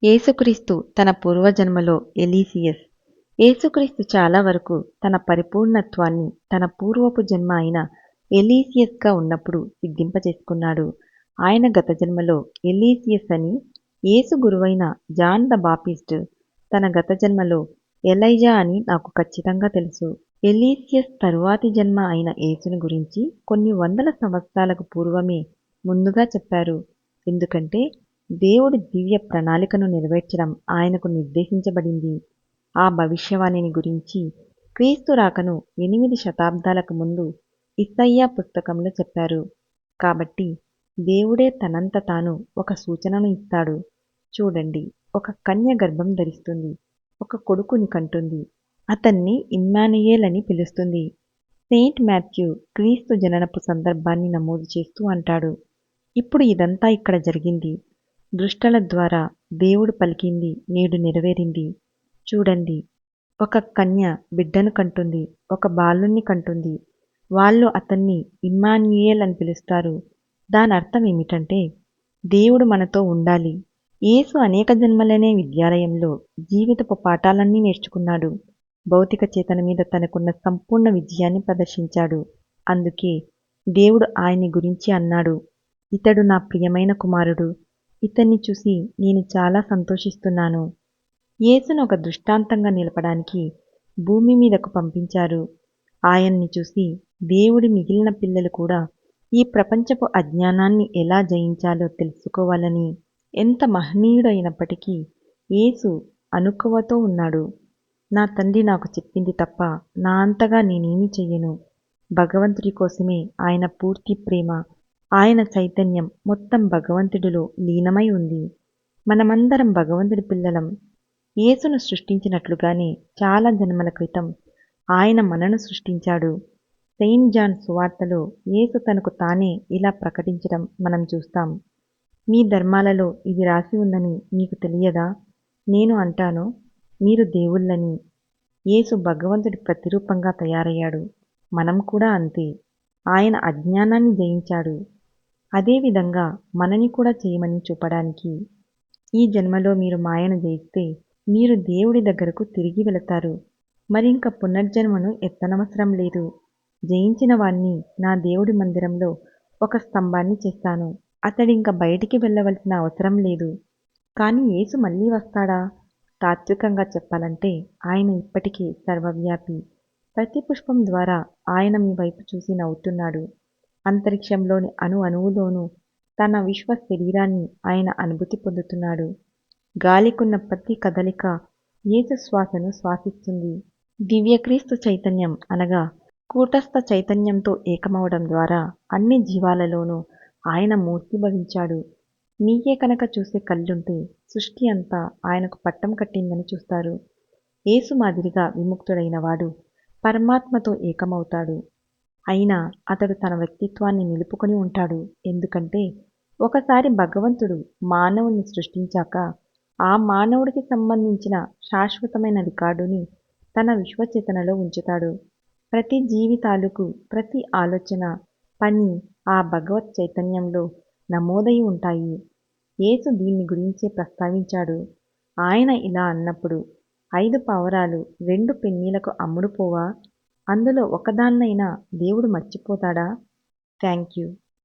యేసుక్రీస్తు తన పూర్వజన్మలో ఎలీసియస్. యేసుక్రీస్తు చాలా వరకు తన పరిపూర్ణత్వాన్ని తన పూర్వపు జన్మ అయిన ఎలీసియస్గా ఉన్నప్పుడు సిద్ధింపచేసుకున్నాడు. ఆయన గత జన్మలో ఎలీసియస్ అని, యేసు గురువైన జాన్ ద బాప్టిస్ట్ తన గత జన్మలో ఎలైజా అని నాకు ఖచ్చితంగా తెలుసు. ఎలీసియస్ తరువాతి జన్మ అయిన యేసుని గురించి కొన్ని వందల సంవత్సరాలకు పూర్వమే ముందుగా చెప్పారు. ఎందుకంటే దేవుడి దివ్య ప్రణాళికను నెరవేర్చడం ఆయనకు నిర్దేశించబడింది. ఆ భవిష్యవాణిని గురించి క్రీస్తు రాకను 8 శతాబ్దాలకు ముందు ఇస్సయ్యా పుస్తకంలో చెప్పారు. కాబట్టి దేవుడే తనంత తాను ఒక సూచనను ఇస్తాడు. చూడండి, ఒక కన్య గర్భం ధరిస్తుంది, ఒక కొడుకుని కంటుంది, అతన్ని ఇమ్మానుయేల్ అని పిలుస్తుంది. సెయింట్ మాథ్యూ క్రీస్తు జననపు సందర్భాన్ని నమోదు చేస్తూ అంటాడు, ఇప్పుడు ఇదంతా ఇక్కడ జరిగింది. దృష్టల ద్వారా దేవుడు పలికింది నేడు నెరవేరింది. చూడండి, ఒక కన్య బిడ్డను కంటుంది, ఒక బాలుణ్ణి కంటుంది. వాళ్ళు అతన్ని ఇమ్మాన్యుయేల్ అని పిలుస్తారు. దాని అర్థం ఏమిటంటే దేవుడు మనతో ఉండాలి. యేసు అనేక జన్మలనే విద్యాలయంలో జీవితపు పాఠాలన్నీ నేర్చుకున్నాడు. భౌతిక చేతన మీద తనకున్న సంపూర్ణ విజయాన్ని ప్రదర్శించాడు. అందుకే దేవుడు ఆయన్ని గురించి అన్నాడు, ఇతడు నా ప్రియమైన కుమారుడు, ఇతన్ని చూసి నేను చాలా సంతోషిస్తున్నాను. యేసును ఒక దృష్టాంతంగా నిలపడానికి భూమి మీదకు పంపించారు. ఆయన్ని చూసి దేవుడి మిగిలిన పిల్లలు కూడా ఈ ప్రపంచపు అజ్ఞానాన్ని ఎలా జయించాలో తెలుసుకోవాలని. ఎంత మహనీయుడైనప్పటికీ యేసు అనుకువతో ఉన్నాడు. నా తండ్రి నాకు చెప్పింది తప్ప నా అంతగా నేనేమీ చెయ్యను. భగవంతుడి కోసమే ఆయన పూర్తి ప్రేమ, ఆయన చైతన్యం మొత్తం భగవంతుడిలో లీనమై ఉంది. మనమందరం భగవంతుడి పిల్లలం. యేసును సృష్టించినట్లుగానే చాలా జన్మల క్రితం ఆయన మనను సృష్టించాడు. సెయింట్ జాన్ సువార్తలో యేసు తనకు తానే ఇలా ప్రకటించడం మనం చూస్తాం. మీ ధర్మాలలో ఇది రాసి ఉందని మీకు తెలియదా? నేను అంటాను, మీరు దేవుళ్ళని. యేసు భగవంతుడి ప్రతిరూపంగా తయారయ్యాడు. మనం కూడా అంతే. ఆయన అజ్ఞానాన్ని జయించాడు. అదేవిధంగా మనని కూడా చేయమని చూపడానికి. ఈ జన్మలో మీరు మాయను జయిస్తే మీరు దేవుడి దగ్గరకు తిరిగి వెళతారు. మరింక పునర్జన్మను ఎత్తనవసరం లేదు. జయించిన వాణ్ణి నా దేవుడి మందిరంలో ఒక స్తంభాన్ని చేస్తాను. అతడింక బయటికి వెళ్ళవలసిన అవసరం లేదు. కానీ యేసు మళ్ళీ వస్తాడా? తాత్వికంగా చెప్పాలంటే ఆయన ఇప్పటికే సర్వవ్యాపి. ప్రతి పుష్పం ద్వారా ఆయన మీ వైపు చూసి నవ్వుతున్నాడు. అంతరిక్షంలోని అణువులోనూ తన విశ్వ శరీరాన్ని ఆయన అనుభూతి పొందుతున్నాడు. గాలికున్న ప్రతి కదలిక యేసు శ్వాసను శ్వాసిస్తుంది. దివ్యక్రీస్తు చైతన్యం అనగా కూటస్థ చైతన్యంతో ఏకమవడం ద్వారా అన్ని జీవాలలోనూ ఆయన మూర్తిభవించాడు. మీకే కనుక చూసే కళ్ళుంటే సృష్టి అంతా ఆయనకు పట్టం కట్టిందని చూస్తారు. యేసు మాదిరిగా విముక్తుడైన వాడు పరమాత్మతో ఏకమవుతాడు. అయినా అతడు తన వ్యక్తిత్వాన్ని నిలుపుకొని ఉంటాడు. ఎందుకంటే ఒకసారి భగవంతుడు మానవుణ్ణి సృష్టించాక ఆ మానవుడికి సంబంధించిన శాశ్వతమైన రికార్డుని తన విశ్వచేతనలో ఉంచుతాడు. ప్రతి జీవి తాలూకు ప్రతి ఆలోచన, పని ఆ భగవత్ చైతన్యంలో నమోదై ఉంటాయి. యేసు దీన్ని గురించే ప్రస్తావించాడు. ఆయన ఇలా అన్నప్పుడు 5 పావురాలు 2 పెన్నీలకు అమ్ముడుపోవా? అందులో ఒకదాన్నైనా దేవుడు మర్చిపోతాడా? Thank you.